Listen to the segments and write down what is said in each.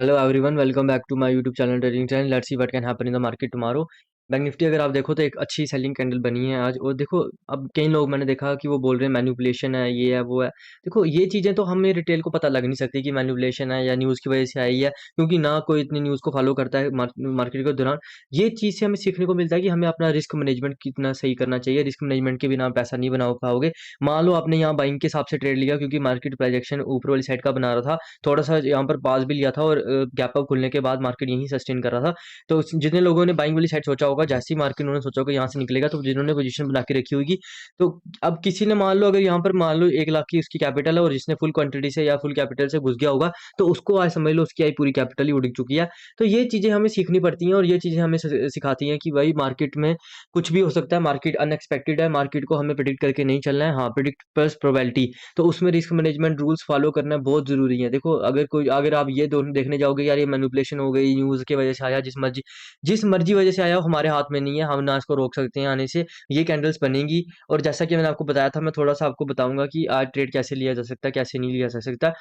Hello everyone, welcome back to my YouTube channel Trading Trend. Let's see what can happen in the market tomorrow. Bank Nifty अगर आप देखो तो एक अच्छी selling candle बनी है आज। और देखो अब कई लोग मैंने देखा कि वो बोल रहे हैं मैनिपुलेशन है, ये है वो है। देखो ये चीज़ें तो हमें रिटेल को पता लग नहीं सकती कि मैनिपुलेशन है या न्यूज़ की वजह से आई है, क्योंकि ना कोई इतनी न्यूज़ को फॉलो करता है मार्केट के दौरान। ये चीज़ से हमें सीखने को मिलता है कि हमें अपना रिस्क मैनेजमेंट कितना सही करना चाहिए। रिस्क मैनेजमेंट के बिना आप पैसा नहीं बना पाओगे। मान लो आपने यहाँ बाइंग के हिसाब से ट्रेड लिया क्योंकि मार्केट प्रोजेक्शन ऊपर वाली साइड का बना रहा था, थोड़ा सा यहाँ पर पास भी लिया था और गैप अप खुलने के बाद मार्केट यहीं सस्टेन कर रहा था। तो जितने लोगों ने बाइंग वाली साइड सोचा होगा, जैसे ही मार्केट उन्होंने सोचा होगा यहाँ से निकलेगा, तो जिन्होंने पोजीशन बना के रखी होगी। तो अब किसी ने मान लो अगर यहाँ पर मान लो 1 लाख की उसकी कैपिटल है और जिसने फुल क्वांटिटी से या फुल कैपिटल से घुस गया होगा, तो उसको आज समझ लो उसकी आई पूरी कैपिटल ही उड़ चुकी है। तो ये चीजें हमें सीखनी पड़ती हैं और ये चीजें हमें सिखाती हैं कि भाई मार्केट में कुछ भी हो सकता है। मार्केट अनएक्सपेक्टेड है, मार्केट को हमें प्रिडिक्ट करके नहीं चलना है। हाँ, प्रिडिक्ट प्लस प्रोबेबिलिटी, तो उसमें रिस्क मैनेजमेंट रूल्स फॉलो करना बहुत जरूरी है। देखो अगर आप ये दोनों देखने जाओगे यार ये मैनिपुलेशन हो गई, न्यूज की वजह से आया, जिस मर्जी वजह से आया, वो हमारे हाथ में नहीं है, हम ना इसको रोक सकते हैं आने से। ये कैंडल्स बनेंगी। और जैसा कि मैंने आपको बताया था, मैं थोड़ा सा आपको बताऊंगा कि आज ट्रेड कैसे लिया जा सकता है, कैसे नहीं लिया जा सकता।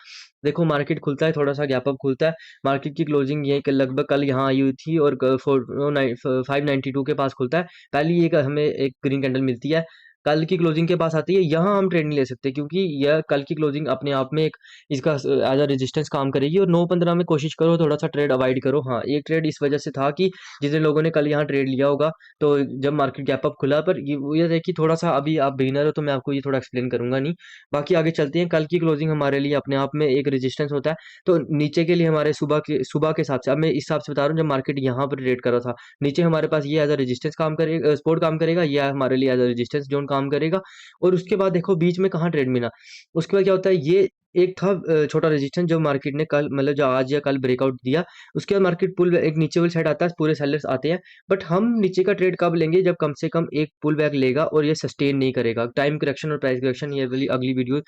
देखो मार्केट खुलता है, थोड़ा सा गैप अप खुलता है। मार्केट की क्लोजिंग ये लगभग कल यहाँ आई हुई थी और 592 के पास खुलता है। पहली एक हमें एक ग्रीन कैंडल मिलती है, कल की क्लोजिंग के पास आती है। यहाँ हम ट्रेड नहीं ले सकते क्योंकि यह कल की क्लोजिंग अपने आप में एक इसका एज अ रेजिस्टेंस काम करेगी। और 9:15 में कोशिश करो थोड़ा सा ट्रेड अवॉइड करो। हाँ, एक ट्रेड इस वजह से था कि जितने लोगों ने कल यहाँ ट्रेड लिया होगा, तो जब मार्केट गैप अप खुला, पर ये है कि थोड़ा सा अभी आप बिगिनर हो तो मैं आपको ये थोड़ा एक्सप्लेन करूंगा नहीं। बाकी आगे चलते हैं। कल की क्लोजिंग हमारे लिए अपने आप में एक रेजिस्टेंस होता है। तो नीचे के लिए हमारे सुबह के हिसाब से, अब मैं इस हिसाब से बता रहा हूँ, जब मार्केट यहाँ पर ट्रेड कर रहा था, नीचे हमारे पास ये एज अ रेजिस्टेंस काम करेगा, सपोर्ट काम करेगा, ये हमारे लिए एज अ रेजिस्टेंस जोन काम करेगा। और उसके बाद देखो बीच में कहाँ ट्रेड मिला। उसके बाद क्या होता है, ये एक था छोटा रेजिस्टेंस जो मार्केट ने कल मतलब जो आज या कल ब्रेकआउट दिया। उसके बाद मार्केट पुल एक नीचे वाली साइड आता है, पूरे सेलर्स आते हैं। बट हम नीचे का ट्रेड कब लेंगे, जब कम से कम एक पुल बैक लेगा और ये सस्टेन नहीं करेगा। टाइम करेक्शन और प्राइस करेक्शन, ये वाली अगली वीडियो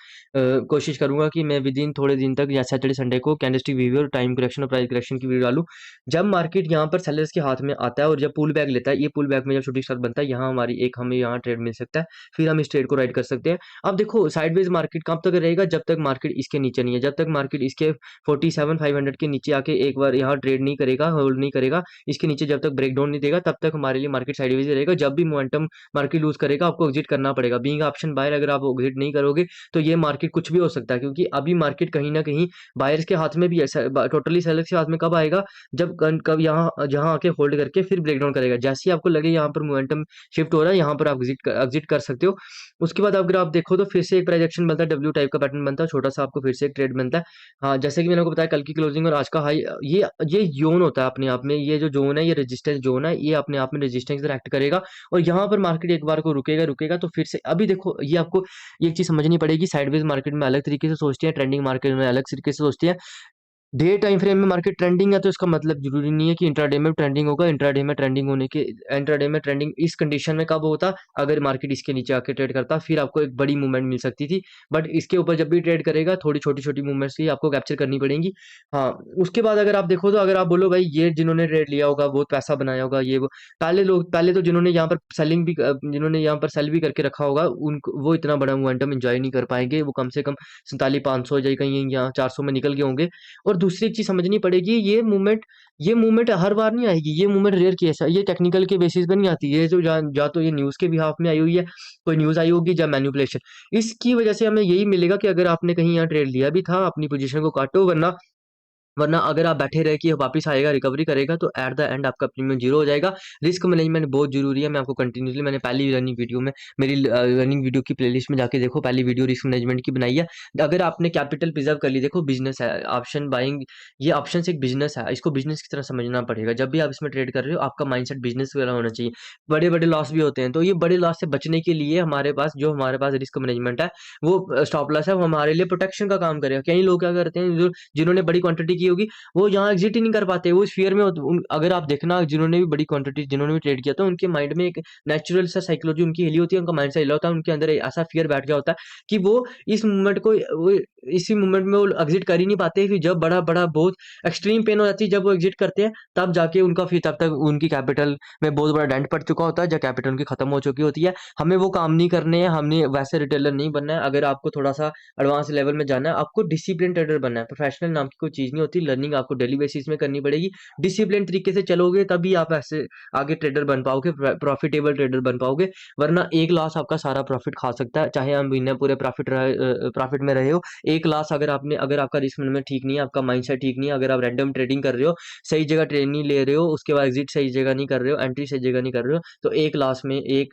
कोशिश करूंगा कि मैं विद इन थोड़े दिन तक या सैटरडे संडे को कैंडलस्टिक बिहेवियर, टाइम करेक्शन और प्राइस करेक्शन की वीडियो डालूं। जब मार्केट यहाँ पर सेलर्स के हाथ में आता है और जब पुल बैक लेता है, ये पुल बैक में जब छोटी स्टार बनता है, यहाँ हमारी एक हमें यहाँ ट्रेड मिल सकता है। फिर हम इस ट्रेड को राइड कर सकते हैं। अब देखो साइडवेज मार्केट कब तक रहेगा, जब तक मार्केट इसके नीचे नहीं है, जब तक मार्केट इसके 47,500 के नीचे आके एक बार यहाँ ट्रेड नहीं करेगा, होल्ड नहीं करेगा, इसके नीचे जब तक ब्रेकडाउन नहीं देगा, तब तक हमारे लिए मार्केट साइडवेज रहेगा। जब भी मोमेंटम मार्केट लूज करेगा, आपको एग्जिट करना पड़ेगा। बीइंग ऑप्शन बायर अगर आप एग्जिट नहीं करोगे, तो ये मार्केट कुछ भी हो सकता है, क्योंकि अभी मार्केट कहीं ना कहीं बायर्स के हाथ में भी है, टोटली सेलर्स के हाथ में कब आएगा, जब कब यहाँ जहाँ आके होल्ड करके फिर ब्रेकडाउन करेगा। जैसे ही आपको लगे यहाँ पर मोमेंटम शिफ्ट हो रहा है, यहाँ पर आप एग्जिट कर सकते हो। उसके बाद अगर आप देखो तो फिर से एक प्राइजेक्शन बनता है, डब्ल्यू टाइप का पैटर्न बनता है, छोटा सा आपको फिर से एक ट्रेड बनता है। हाँ, जैसे कि मैंने आपको बताया, कल की क्लोजिंग और आज का हाई, ये जोन होता है अपने आप में। ये जो जोन है, ये रेजिस्टेंस जोन है, ये अपने आप में रेजिस्टेंस एक्ट करेगा। और यहाँ पर मार्केट एक बार को रुकेगा रुकेगा तो फिर से अभी देखो, ये आपको एक चीज समझनी पड़ेगी। साइडवेज मार्केट में अलग तरीके से सोचते हैं, ट्रेंडिंग मार्केट में अलग तरीके से सोचते हैं। डे टाइम फ्रेम में मार्केट ट्रेंडिंग है, तो इसका मतलब जरूरी नहीं है कि इंट्राडे में ट्रेंडिंग होगा। इंट्राडे में ट्रेंडिंग इस कंडीशन में कब होता, अगर मार्केट इसके नीचे आके ट्रेड करता, फिर आपको एक बड़ी मूवमेंट मिल सकती थी। बट इसके ऊपर जब भी ट्रेड करेगा, थोड़ी छोटी छोटी मूवमेंट्स ही आपको कैप्चर करनी पड़ेंगी। हाँ, उसके बाद अगर आप देखो तो अगर आप बोलो भाई ये जिन्होंने ट्रेड लिया होगा बहुत पैसा बनाया होगा, ये वो पहले तो जिन्होंने यहाँ पर जिन्होंने यहाँ पर सेल भी करके रखा होगा, उन वो इतना बड़ा मोमेंटम एंजॉय नहीं कर पाएंगे। वो कम से कम 47,500 या कहीं यहाँ 400 में निकल गए होंगे। और दूसरी एक चीज समझनी पड़ेगी, ये मूवमेंट हर बार नहीं आएगी। ये मूवमेंट रेयर केस है, ये टेक्निकल के बेसिस पे नहीं आती। ये जो जा तो ये न्यूज के बिहाफ में आई हुई है, कोई न्यूज आई होगी या मैनिपुलेशन। इसकी वजह से हमें यही मिलेगा कि अगर आपने कहीं यहाँ ट्रेड लिया भी था, अपनी पोजीशन को काटो, वरना अगर आप बैठे रहे कि वापस आएगा रिकवरी करेगा, तो एट द एंड आपका प्रीमियम जीरो हो जाएगा। रिस्क मैनेजमेंट बहुत जरूरी है। मैं आपको कंटिन्यूसली, मैंने पहली रनिंग वीडियो में, मेरी रनिंग वीडियो की प्लेलिस्ट में जाके देखो, पहली वीडियो रिस्क मैनेजमेंट की बनाई है। अगर आपने कैपिटल प्रिजर्व कर ली, देखो बिजनेस है ऑप्शन बाइंग, ये ऑप्शन एक बिजनेस है, इसको बिजनेस की तरह समझना पड़ेगा। जब भी आप इसमें ट्रेड कर रहे हो, आपका माइंडसेट बिजनेस वाला होना चाहिए। बड़े बड़े लॉस भी होते हैं, तो ये बड़े लॉस से बचने के लिए हमारे पास रिस्क मैनेजमेंट है, वो स्टॉप लॉस है, वो हमारे लिए प्रोटेक्शन का काम करेगा। कई लोग क्या करते हैं, जिन्होंने बड़ी क्वांटिटी की होगी, वो यहाँ एग्जिट ही नहीं कर पाते, वो इस फियर में अगर आप देखना, जिन्होंने भी बड़ी क्वांटिटी जिन्होंने भी ट्रेड किया था, उनके माइंड में एक नेचुरल सा साइकोलॉजी उनकी हिली होती है, उनका माइंड सा हिला होता है, उनके अंदर ऐसा फियर बैठ गया होता है कि वो इस मूवमेंट को वो इसी मूवमेंट में वो एग्जिट कर ही नहीं पाते। फिर जब बड़ा बड़ा बहुत एक्सट्रीम पेन हो जाती है, जब वो एग्जिट करते हैं, तब जाके उनका फिर तब तक उनकी कैपिटल में बहुत बड़ा डेंट पड़ चुका होता है, जब कैपिटल उनकी खत्म हो चुकी होती है। हमें वो काम नहीं करने हैं, हमने वैसे रिटेलर नहीं बनना है। अगर आपको थोड़ा सा एडवांस लेवल में जाना है, आपको डिसिप्लिन ट्रेडर बनना है। प्रोफेशनल नाम की कोई चीज नहीं होती, लर्निंग आपको डेली बेसिस में करनी पड़ेगी। डिसिप्लिन तरीके से चलोगे तभी आप ऐसे आगे ट्रेडर बन पाओगे, प्रॉफिटेबल ट्रेडर बन पाओगे। वरना एक लॉस आपका सारा प्रॉफिट खा सकता है, चाहे हम महीने पूरे प्रॉफिट में रहे हो। एक लॉस अगर आपका रिस्क मैनेजमेंट ठीक नहीं है, आपका माइंडसेट ठीक नहीं है, अगर आप रैंडम ट्रेडिंग कर रहे हो, सही जगह ट्रेड नहीं ले रहे हो, उसके बाद एग्जिट सही जगह नहीं कर रहे हो, एंट्री सही जगह नहीं कर रहे हो, तो एक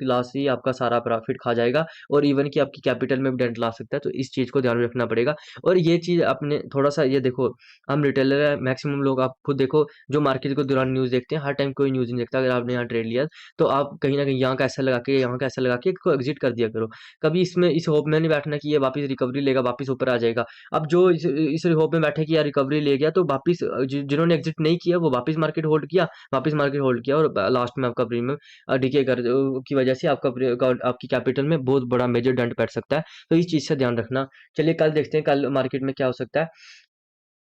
लॉस ही आपका सारा प्रॉफिट खा जाएगा और इवन कि आपकी कैपिटल में भी डेंट ला सकता है। तो इस चीज़ को ध्यान में रखना पड़ेगा। और ये चीज़ आपने थोड़ा-सा ये देखो, हम रिटेलर हैं, मैक्सिमम लोग आप खुद देखो जो मार्केट के दौरान न्यूज़ देखते हैं, हर टाइम कोई न्यूज़ नहीं देखता। अगर आपने यहाँ ट्रेड लिया, तो आप कहीं न कहीं यहाँ का ऐसा लगा के, यहाँ का ऐसा लगा के इसको एग्ज़िट कर दिया करो। कभी इसमें इस होप में नहीं बैठना कि ये वापस रिकवरी लेगा, वापस ऊपर आ जाएगा। अब जो इस होप में बैठे कि यार रिकवरी ले गया, तो वापस जिन्होंने एग्ज़िट नहीं किया, वो वापस मार्केट होल्ड किया और लास्ट में आपका प्रीमियम डिके की वजह से आपकी कैपिटल में बहुत बड़ा मेजर डंट बैठ सकता है। तो इस चीज़ से ध्यान रखना। चलिए कल देखते हैं, कल मार्केट में क्या हो सकता है।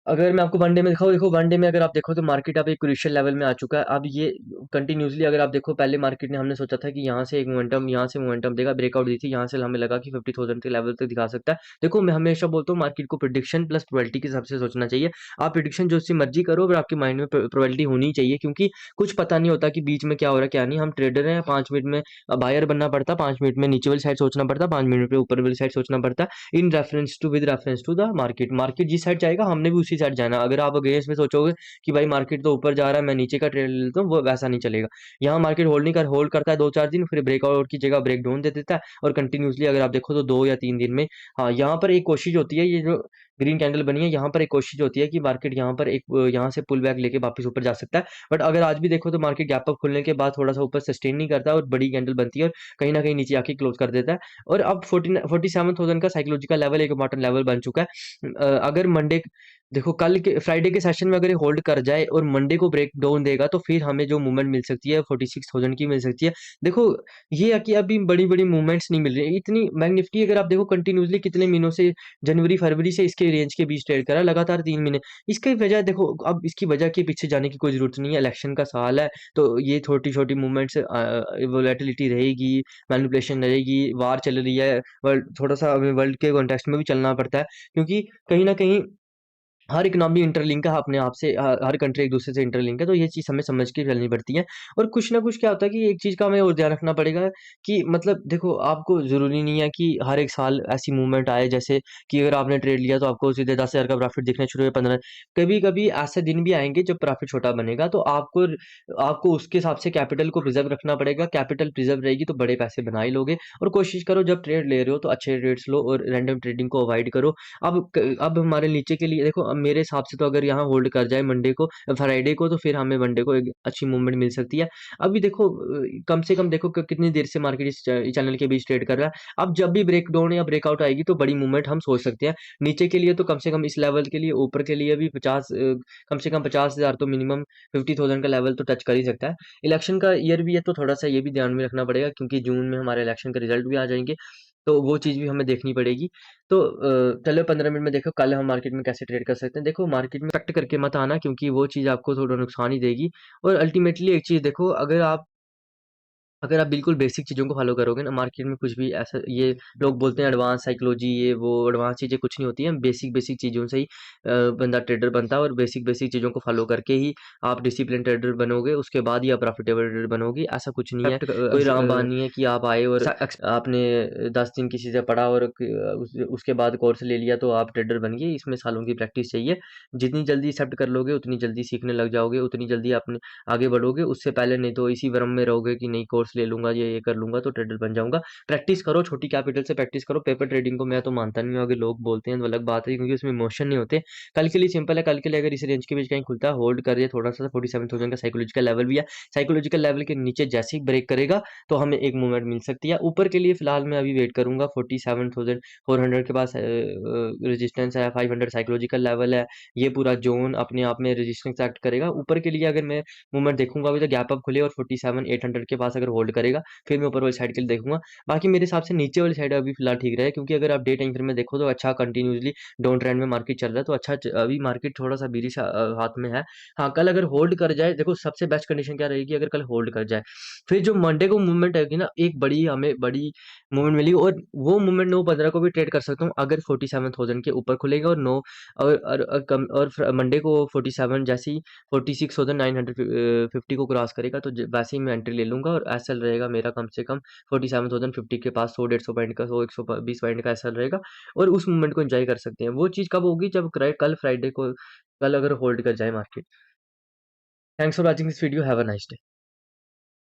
अगर मैं आपको वनडे में दिखाऊँ, देखो वनडे में अगर आप देखो तो मार्केट अब एक क्रूशियल लेवल में आ चुका है। अब ये कंटिन्यूअसली अगर आप देखो, पहले मार्केट ने हमने सोचा था कि यहाँ से मोमेंटम देगा, ब्रेकआउट दी थी, यहाँ से हमें लगा कि 50,000 के लेवल तक दिखा सकता है। देखो मैं हमेशा बोलता हूँ मार्केट को प्रेडिक्शन प्लस प्रोबेबिलिटी के हिसाब से सोचना चाहिए। आप प्रेडिक्शन जो सी मर्ज़ी करो, पर आपके माइंड में प्रोबेबिलिटी होनी चाहिए, क्योंकि कुछ पता नहीं होता कि बीच में क्या हो रहा है, क्या नहीं। हम ट्रेडर हैं, 5 मिनट में बायर बनना पड़ता है, 5 मिनट में नीचे वाली साइड सोचना पड़ता है, 5 मिनट में ऊपर वाली साइड सोचना पड़ता है। With reference to the market. Market जिस साइड जाएगा हमने भी उसी साइड जाना। अगर आप अगेंस्ट में सोचोगे कि भाई मार्केट तो ऊपर जा रहा है, मैं नीचे का ट्रेड ले लेता हूँ, वो वैसा नहीं चलेगा। यहाँ मार्केट होल्ड करता है 2-4 दिन, फिर ब्रेकआउट की जगह ब्रेक डाउन दे देता है और कंटिन्यूसली अगर आप देखो तो 2 या 3 दिन में, हाँ, यहाँ पर एक कोशिश होती है, ये जो ग्रीन कैंडल बनी है, यहाँ पर एक कोशिश होती है कि मार्केट यहाँ से पुल बैक लेके वापस ऊपर जा सकता है। बट अगर आज भी देखो तो मार्केट गैप अप खुलने के बाद थोड़ा सा ऊपर सस्टेन नहीं करता और बड़ी कैंडल बनती है और कहीं ना कहीं नीचे आके क्लोज कर देता है। और अब 47,000 का साइकोलॉजिकल लेवल एक इंपॉर्टेंट लेवल बन चुका है। अगर मंडे देखो, कल के फ्राइडे के सेशन में अगर ये होल्ड कर जाए और मंडे को ब्रेक डाउन देगा, तो फिर हमें जो मूवमेंट मिल सकती है 46,000 की मिल सकती है। देखो ये है कि अभी बड़ी बड़ी मूवमेंट्स नहीं मिल रही इतनी। बैंक निफ्टी अगर आप देखो कंटिन्यूसली कितने महीनों से, जनवरी फरवरी से इसके रेंज के बीच ट्रेड कर रहा है लगातार 3 महीने। इसकी वजह देखो, अब इसकी वजह के पीछे जाने की कोई जरूरत नहीं है, इलेक्शन का साल है, तो ये छोटी छोटी मूवमेंट्स, वोलेटिलिटी रहेगी, मैनिपुलेशन रहेगी, वार चल रही है, वर्ल्ड थोड़ा सा वर्ल्ड के कॉन्टेक्स्ट में भी चलना पड़ता है, क्योंकि कहीं ना कहीं हर इकोनॉमी इंटरलिंक है अपने आप से, हर कंट्री एक दूसरे से इंटरलिंक है, तो ये चीज़ हमें समझ के चलनी पड़ती है। और कुछ ना कुछ क्या होता है कि एक चीज़ का हमें और ध्यान रखना पड़ेगा कि मतलब देखो, आपको ज़रूरी नहीं है कि हर एक साल ऐसी मूवमेंट आए, जैसे कि अगर आपने ट्रेड लिया तो आपको सीधे 10,000 का प्रॉफिट दिखना शुरू हुए 15। कभी कभी ऐसे दिन भी आएंगे जब प्रॉफिट छोटा बनेगा, तो आपको आपको उसके हिसाब से कैपिटल को प्रिजर्व रखना पड़ेगा। कैपिटल प्रिजर्व रहेगी तो बड़े पैसे बना ही लोगे। और कोशिश करो जब ट्रेड ले रहे हो तो अच्छे ट्रेड्स लो और रैंडम ट्रेडिंग को अवॉइड करो। अब हमारे नीचे के लिए देखो, अब मेरे हिसाब से तो अगर यहाँ होल्ड कर जाए मंडे को, फ्राइडे को, तो फिर हमें मंडे को एक अच्छी मूवमेंट मिल सकती है। अभी देखो कम से कम देखो कितनी देर से मार्केट इस चैनल के बीच ट्रेड कर रहा है। अब जब भी ब्रेक डाउन या ब्रेकआउट आएगी तो बड़ी मूवमेंट हम सोच सकते हैं। नीचे के लिए तो कम से कम इस लेवल के लिए, ऊपर के लिए भी 50, कम से कम 50,000 तो मिनिमम 50,000 का लेवल तो टच कर ही सकता है। इलेक्शन का ईयर भी है तो थोड़ा सा ये भी ध्यान में रखना पड़ेगा, क्योंकि जून में हमारे इलेक्शन का रिजल्ट भी आ जाएंगे, तो वो चीज़ भी हमें देखनी पड़ेगी। तो चलो 15 मिनट में देखो कल हम मार्केट में कैसे ट्रेड कर सकते हैं। देखो मार्केट में एक्सपेक्ट करके मत आना, क्योंकि वो चीज़ आपको थोड़ा नुकसान ही देगी। और अल्टीमेटली एक चीज़ देखो, अगर आप बिल्कुल बेसिक चीज़ों को फ़ॉलो करोगे ना, मार्केट में कुछ भी ऐसा, ये लोग बोलते हैं एडवांस साइकोलॉजी, ये वो एडवांस चीज़ें कुछ नहीं होती हैं। बेसिक चीज़ों से ही बंदा ट्रेडर बनता है, और बेसिक चीज़ों को फ़ॉलो करके ही आप डिसिप्लिन ट्रेडर बनोगे, उसके बाद ही आप प्रॉफिटेबल ट्रेडर बनोगे। ऐसा कुछ नहीं है, कोई रामबाण नहीं है कि आप आए और आपने 10 दिन किसी से पढ़ा और उसके बाद कोर्स ले लिया तो आप ट्रेडर बन गए। इसमें सालों की प्रैक्टिस चाहिए। जितनी जल्दी एक्सेप्ट कर लोगे उतनी जल्दी सीखने लग जाओगे, उतनी जल्दी अपने आगे बढ़ोगे। उससे पहले नहीं तो इसी भ्रम में रहोगे कि नहीं कोर्स ले लूँगा, ये कर लूँगा तो ट्रेडर बन जाऊँगा। प्रैक्टिस करो, छोटी कैपिटल से प्रैक्टिस करो। पेपर ट्रेडिंग को मैं तो मानता नहीं हूँ, अगर लोग बोलते हैं तो अलग बात है, क्योंकि उसमें इमोशन नहीं होते। कल के लिए सिंपल है, कल के लिए अगर इस रेंज के बीच कहीं खुलता है, होल्ड करिए थोड़ा-सा। 47,000 का साइकोलॉजिकल लेवल भी है। साइकोलॉजिकल लेवल के नीचे जैसे ही ब्रेक करेगा तो हमें एक मूवमेंट मिल सकती है। ऊपर के लिए फिलहाल मैं अभी वेट करूँगा, 47,400 के पास रेजिस्टेंस है, 500 साइकोलॉजिकल लेवल है। ये पूरा ज़ोन अपने आप में रेजिस्टेंस एक्ट करेगा। ऊपर के लिए अगर मैं मूवमेंट देखूँगा, अभी तो गैप अप खुले और 47,800 के पास अगर होल्ड होल्ड करेगा, फिर मैं ऊपर वाली साइड के लिए देखूँगा। बाकी मेरे हिसाब से नीचे वाली साइड अभी फिलहाल ठीक रहे, क्योंकि अगर आप डे टाइम फ्रेम में देखो तो अच्छा कंटिन्यूअसली डाउन ट्रेंड में मार्केट चल रहा है, तो अच्छा अभी मार्केट थोड़ा-सा बेरिश हाथ में है। हाँ, कल अगर होल्ड कर जाए, देखो सबसे बेस्ट कंडीशन क्या रहेगी, अगर कल होल्ड कर जाए, फिर जो मंडे को मूवमेंट आएगी ना, एक हमें बड़ी मूवमेंट मिली, और वो मूवमेंट 9-15 को भी ट्रेड कर सकता हूँ अगर 47,000 के ऊपर खुलेगा, और 9 और मंडे को 47 जैसे ही 46,950 को क्रॉस करेगा, तो वैसे ही मैं एंट्री ले लूंगा, और एसएल रहेगा मेरा कम से कम 47,050 के पास, 100-150 पॉइंट का, 100-120 पॉइंट का एसएल रहेगा, और उस मूवमेंट को एंजॉय कर सकते हैं। वो चीज़ कब होगी, जब कल फ्राइडे को, कल अगर होल्ड कर जाए market. Thanks for watching this video, have a nice day.